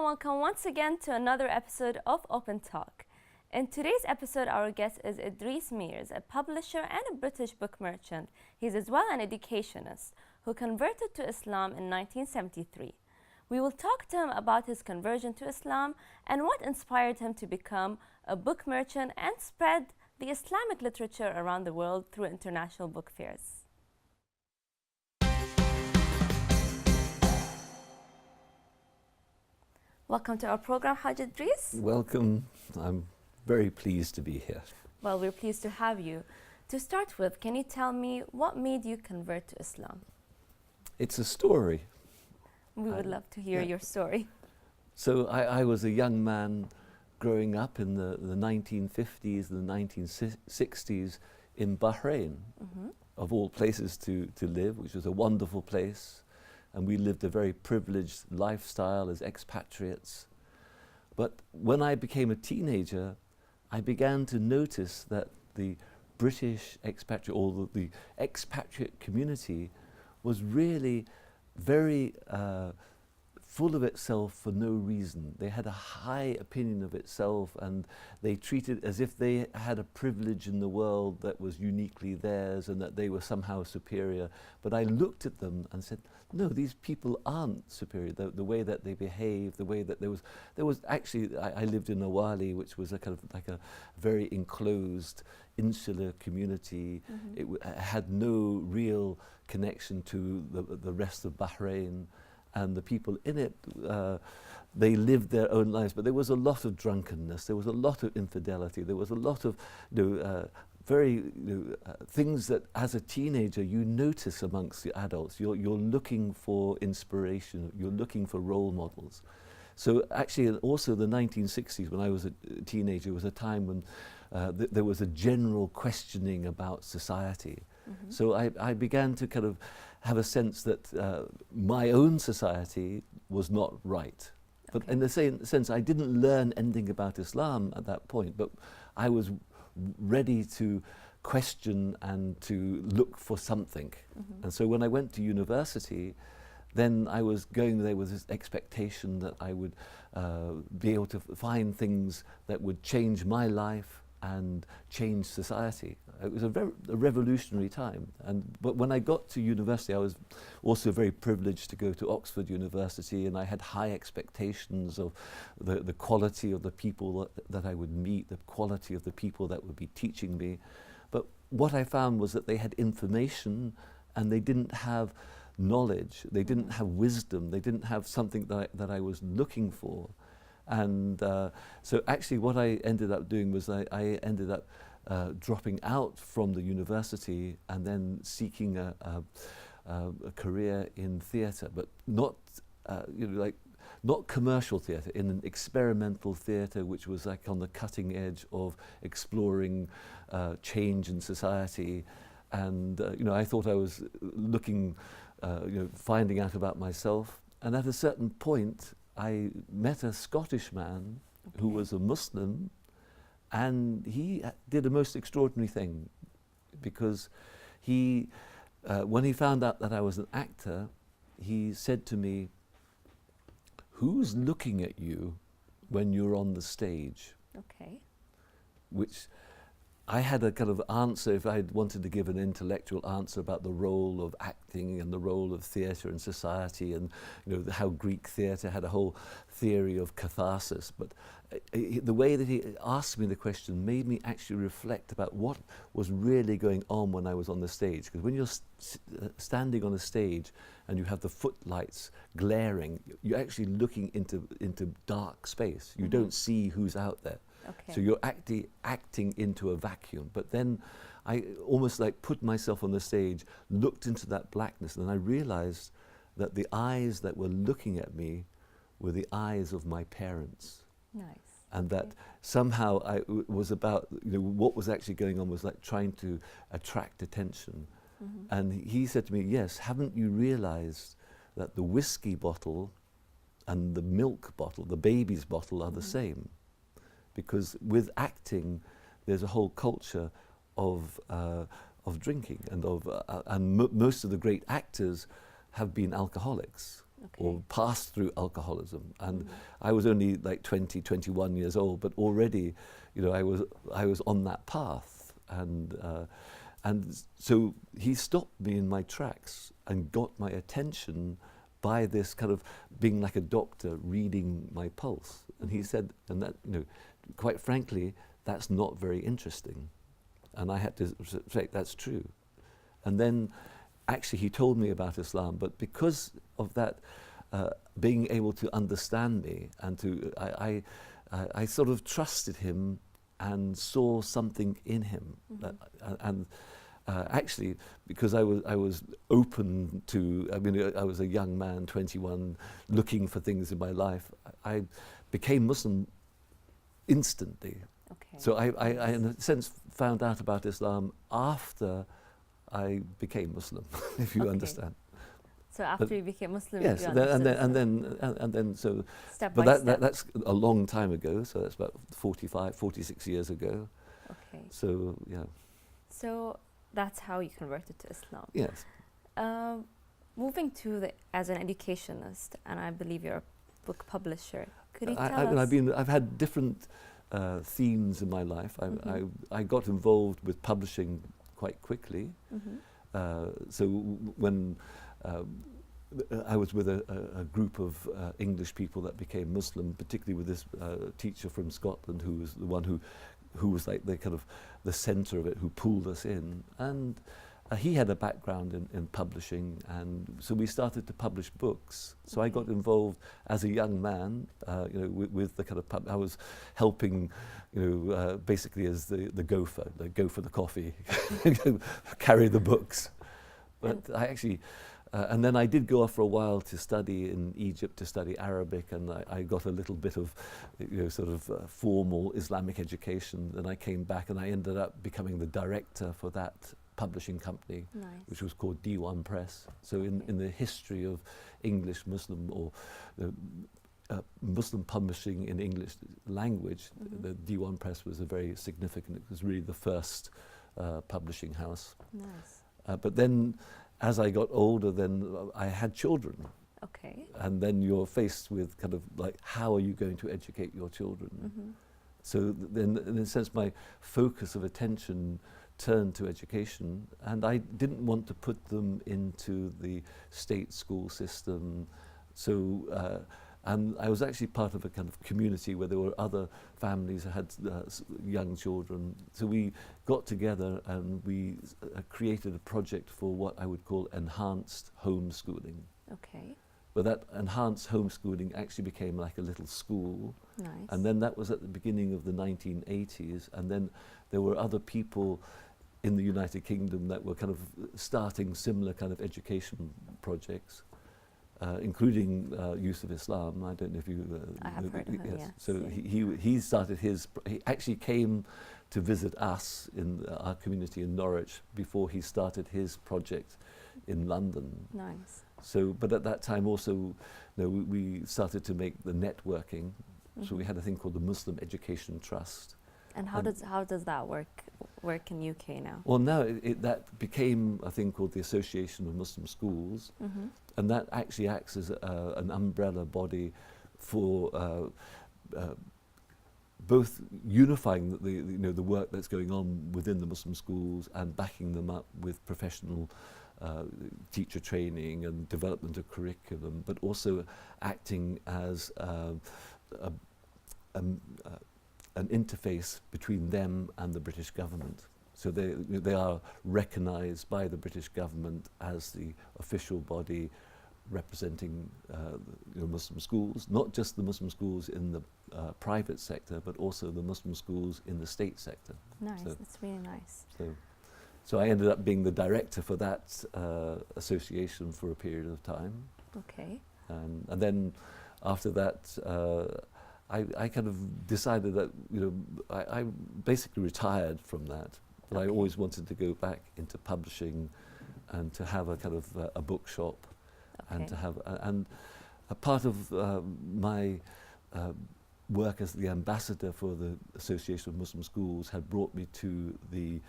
and welcome once again to another episode of Open Talk. In today's episode, our guest is Idris Mears, a publisher and a British book merchant. He's as well an educationist who converted to Islam in 1973. We will talk to him about his conversion to Islam and what inspired him to become a book merchant and spread the Islamic literature around the world through international book fairs. Welcome to our program, Haj Idris. Welcome. I'm very pleased to be here. Well, we're pleased to have you. To start with, can you tell me what made you convert to Islam? It's a story. We would love to hear your story. So I was a young man growing up in the 1950s, the 1960s in Bahrain, of all places to live, which was a wonderful place. And we lived a very privileged lifestyle as expatriates. But when I became a teenager, I began to notice that the British expatriate, or the expatriate community, was really very full of itself for no reason. They had a high opinion of itself, and they treated it as if they had a privilege in the world that was uniquely theirs and that they were somehow superior. But I looked at them and said, no, these people aren't superior. The way that they behave, the way that there was actually, I lived in Awali, which was a kind of like a very enclosed, insular community. It had no real connection to the rest of Bahrain. And the people in it, they lived their own lives, but there was a lot of drunkenness, there was a lot of infidelity, there was a lot of things that as a teenager you notice amongst the adults. You're looking for inspiration, you're looking for role models. So actually also the 1960s, when I was a teenager, was a time when there was a general questioning about society. So I began to kind of have a sense that my own society was not right. But in the same sense, I didn't learn anything about Islam at that point, but I was ready to question and to look for something. And so when I went to university, then I was going there with this expectation that I would be able to find things that would change my life and change society. It was a revolutionary time. But when I got to university, I was also very privileged to go to Oxford University, and I had high expectations of the quality of the people that I would meet, the quality of the people that would be teaching me. But what I found was that they had information and they didn't have knowledge, they didn't have wisdom, they didn't have something that I was looking for. And so actually what I ended up doing was I ended up dropping out from the university and then seeking a career in theatre, but not not commercial theatre, in an experimental theatre which was like on the cutting edge of exploring change in society. And I thought I was looking, finding out about myself. And at a certain point, I met a Scottish man who was a Muslim, and he did a most extraordinary thing, because he, when he found out that I was an actor, he said to me, "Who's looking at you when you're on the stage?" Okay. Which I had a kind of answer, if I wanted to give an intellectual answer about the role of acting and the role of theatre in society, and how Greek theatre had a whole theory of catharsis. But the way that he asked me the question made me actually reflect about what was really going on when I was on the stage. Because when you're standing on a stage and you have the footlights glaring, you're actually looking into dark space. You don't see who's out there. Okay. So you're acting into a vacuum. But then I almost like put myself on the stage, looked into that blackness, and I realized that the eyes that were looking at me were the eyes of my parents. Nice. And that somehow was about, what was actually going on was like trying to attract attention. And he said to me, "Yes, haven't you realized that the whiskey bottle and the milk bottle, the baby's bottle, are the same? Because with acting, there's a whole culture of drinking, and most of the great actors have been alcoholics. or passed through alcoholism. And I was only like 20, 21 years old, but already, you know, I was on that path. And so he stopped me in my tracks and got my attention by this kind of being like a doctor reading my pulse. And he said, and that, you know, quite frankly, that's not very interesting. And I had to say, that's true. And then actually he told me about Islam, but because of that, being able to understand me and to, I sort of trusted him and saw something in him. And actually, because I was open to, I mean, I was a young man, 21, looking for things in my life, I became Muslim instantly. Okay. So I in a sense found out about Islam after I became Muslim, if you understand. So after you became Muslim, yes, you and then so. Step but by step. that's a long time ago. So that's about 45, 46 years ago. Okay. So yeah. So that's how you converted to Islam. Yes. Moving to as an educationist, and I believe you're a book publisher. Could you tell us? I've had different themes in my life. I got involved with publishing quite quickly. So when I was with a group of English people that became Muslim, particularly with this teacher from Scotland, who was the one who was like the kind of the centre of it, who pulled us in, and he had a background in publishing, and so we started to publish books. So I got involved as a young man, you know, with the kind of I was helping, you know, basically as the gopher, go for the coffee, carry the books. But I actually, and then I did go off for a while to study in Egypt, to study Arabic, and I got a little bit of, you know, sort of formal Islamic education. Then I came back and I ended up becoming the director for that publishing company, which was called D1 Press. So in the history of English Muslim or Muslim publishing in English language, the D1 Press was a very significant, it was really the first publishing house. Nice. But then as I got older, then I had children. Okay. And then you're faced with kind of like, how are you going to educate your children? So then in a sense my focus of attention turned to education, and I didn't want to put them into the state school system. So, and I was actually part of a kind of community where there were other families that had young children. So we got together and we created a project for what I would call enhanced homeschooling. Okay. But that enhanced homeschooling actually became like a little school. Nice. And then that was at the beginning of the 1980s. And then there were other people in the United Kingdom that were kind of starting similar kind of education projects, including use of Islam. I don't know if you... I have heard of him, yes. So he started his... He actually came to visit us in our community in Norwich before he started his project in London. Nice. So, but at that time also, you know, we started to make the networking. So we had a thing called the Muslim Education Trust. And how does that work in UK now? Well, now that became a thing called the Association of Muslim Schools, and that actually acts as an umbrella body for both unifying the you know, the work that's going on within the Muslim schools and backing them up with professional teacher training and development of curriculum, but also acting as an interface between them and the British government. So they are recognised by the British government as the official body representing you know, Muslim schools, not just the Muslim schools in the private sector, but also the Muslim schools in the state sector. Nice, So that's really nice. So I ended up being the director for that association for a period of time. Okay. And then after that, I kind of decided that, you know, I basically retired from that, but I always wanted to go back into publishing and to have a kind of a bookshop, and to have, and a part of my work as the ambassador for the Association of Muslim Schools had brought me to the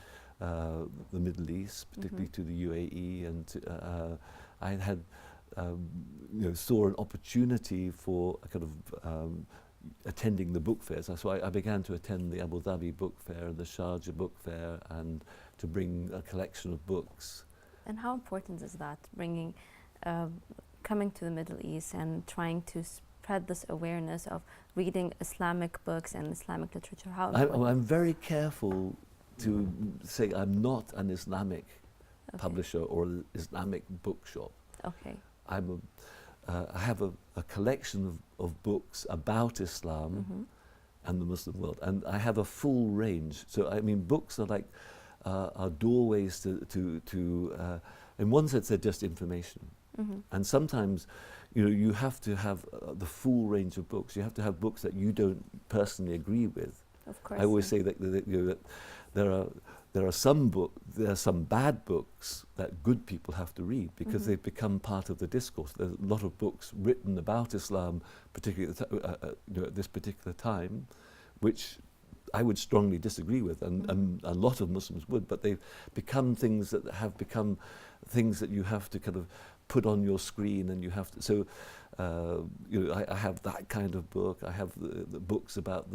Middle East, particularly to the UAE, and I had saw an opportunity for a kind of attending the book fairs. So I began to attend the Abu Dhabi Book Fair and the Sharjah Book Fair, and to bring a collection of books. And how important is that, bringing, coming to the Middle East and trying to spread this awareness of reading Islamic books and Islamic literature? How important? I'm very careful to say I'm not an Islamic publisher or Islamic bookshop. Okay. I have a collection of books about Islam and the Muslim world, and I have a full range. So I mean, books are like are doorways to in one sense they're just information, and sometimes you have to have the full range of books. You have to have books that you don't personally agree with. Of course. I always say that there are some bad books that good people have to read because they've become part of the discourse. There's a lot of books written about Islam, particularly at this particular time, which I would strongly disagree with, and a lot of Muslims would, but they've become things that have become things that you have to kind of put on your screen, and you have to. So, I have that kind of book. I have the books about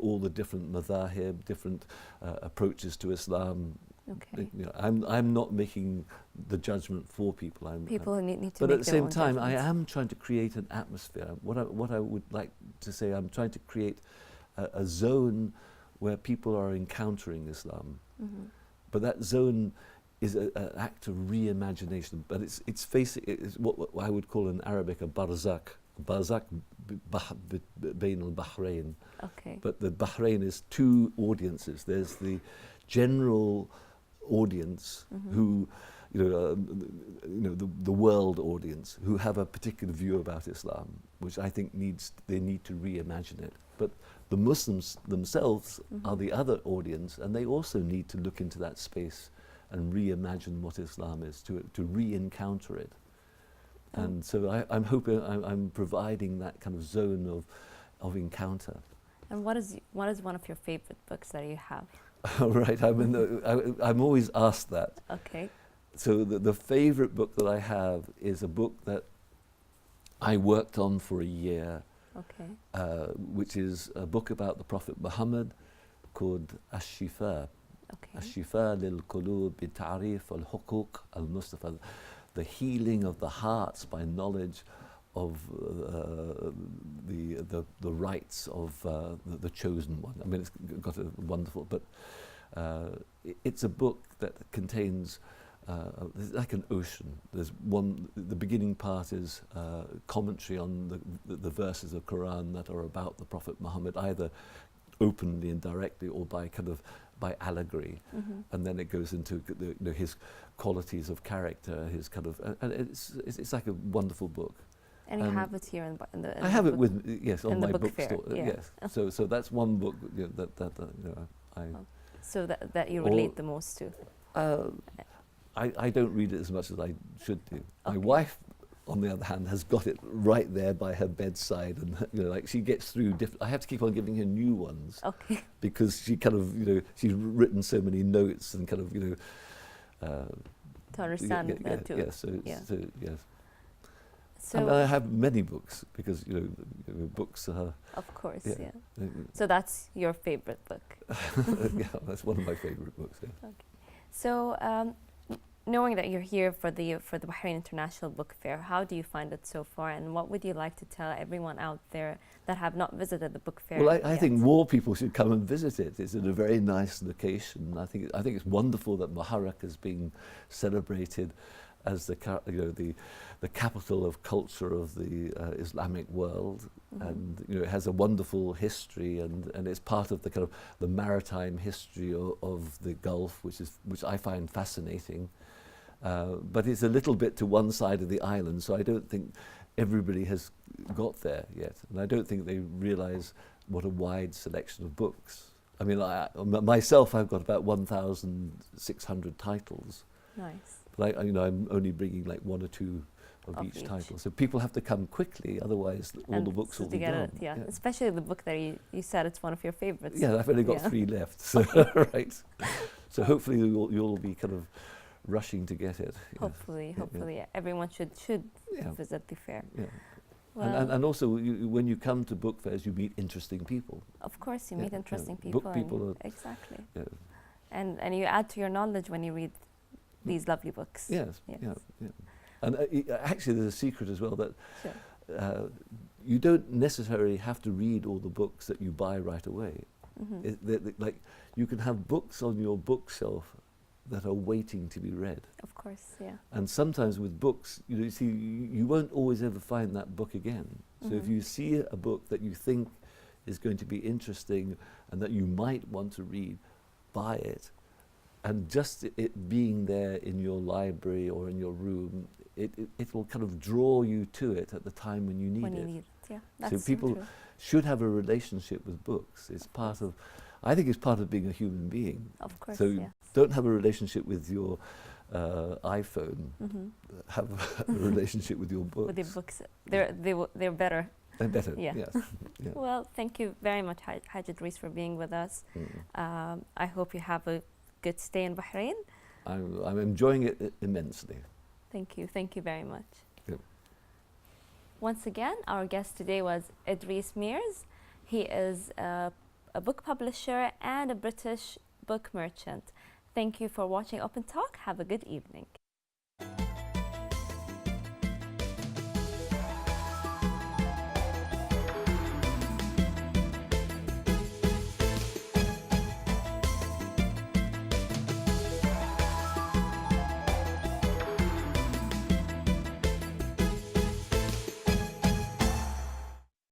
all the different madhahib, different approaches to Islam. Okay. I'm not making the judgment for people. People need to. But make at the their same own time, I judgments. am trying to create an atmosphere. What I would like to say, I'm trying to create a zone where people are encountering Islam, but that zone is an act of reimagination. But it's what I would call in Arabic a barzak bain al-Bahrain. Okay. But the Bahrain is two audiences. There's the general audience who, the world audience who have a particular view about Islam, which I think they need to reimagine it. But the Muslims themselves are the other audience, and they also need to look into that space and reimagine what Islam is, to re-encounter it. And so I'm hoping I'm providing that kind of zone of encounter. And what is one of your favorite books that you have? Right, I'm always asked that. Okay. So the favorite book that I have is a book that I worked on for a year, which is a book about the Prophet Muhammad called Ash-Shifa. Ash-Shifa lil-Qulub bi-Ta'rif al-Huquq al-Mustafa, the healing of the hearts by knowledge of the rights of the chosen one. I mean, it's got a wonderful, but it's a book that contains it's like an ocean. There's one. The beginning part is commentary on the verses of Quran that are about the Prophet Muhammad, either openly and directly or by allegory, and then it goes into his qualities of character, his kind of, and it's like a wonderful book. And you have it here in the I have it book, with on my bookstore. bookstore. Yeah. Yes, so that's one book that I. So that you relate the most to. I don't read it as much as I should do. My wife, on the other hand, has got it right there by her bedside, and like she gets through different. I have to keep on giving her new ones. Okay. Because she kind of she's written so many notes and kind of to understand that too. Yes. So yes. So and I have many books because books are. Of course, Yeah. So that's your favorite book. Yeah, that's one of my favorite books. Yeah. Okay. So knowing that you're here for the Bahrain International Book Fair, how do you find it so far, and what would you like to tell everyone out there that have not visited the book fair? Well, I think more people should come and visit it. It's in a very nice location. I think it's wonderful that Muharraq is being celebrated as the capital of culture of the Islamic world, and it has a wonderful history, and it's part of the kind of the maritime history of the Gulf, which I find fascinating. But it's a little bit to one side of the island, so I don't think everybody has got there yet, and I don't think they realise what a wide selection of books. I mean, myself, I've got about 1,600 titles. Nice. But I'm only bringing like one or two of each title, so people have to come quickly, otherwise all the books will be gone. Yeah, especially the book that you said it's one of your favorites. Yeah, I've only got 3 left. So right. So hopefully you'll be kind of rushing to get it. Yes. Hopefully, Yeah. everyone should Yeah. visit the fair. Yeah. Well, And also, when you come to book fairs, you meet interesting people. of course, you Yeah, meet yeah. interesting Book people. people and are- exactly. Yeah. And you add to your knowledge when you read these lovely books. Yes. Yes. Yeah. Yeah. And actually, there's a secret as well that Sure. you don't necessarily have to read all the books that you buy right away. Mhm. Like, you can have books on your bookshelf that are waiting to be read. Of course, yeah. And sometimes with books, you see, you won't always ever find that book again. So if Mhm. you see a book that you think is going to be interesting and that you might want to read, buy it. And just it being there in your library or in your room, it will kind of draw you to it at the time when you need When it. you need it, yeah. That's so people true. should have a relationship with books. It's part of, I think it's part of being a human being. Of course, So yeah. don't have a relationship with your iPhone. Mhm. Have a relationship with your books. With the books, they're better. They're better. Yeah. Yes. Yeah. Well, thank you very much, Haj Idris, for being with us. I hope you have a good stay in Bahrain. I'm enjoying it immensely. Thank you very much. Yep. Once again, our guest today was Idris Mears. He is a book publisher and a British book merchant. Thank you for watching Open Talk. Have a good evening.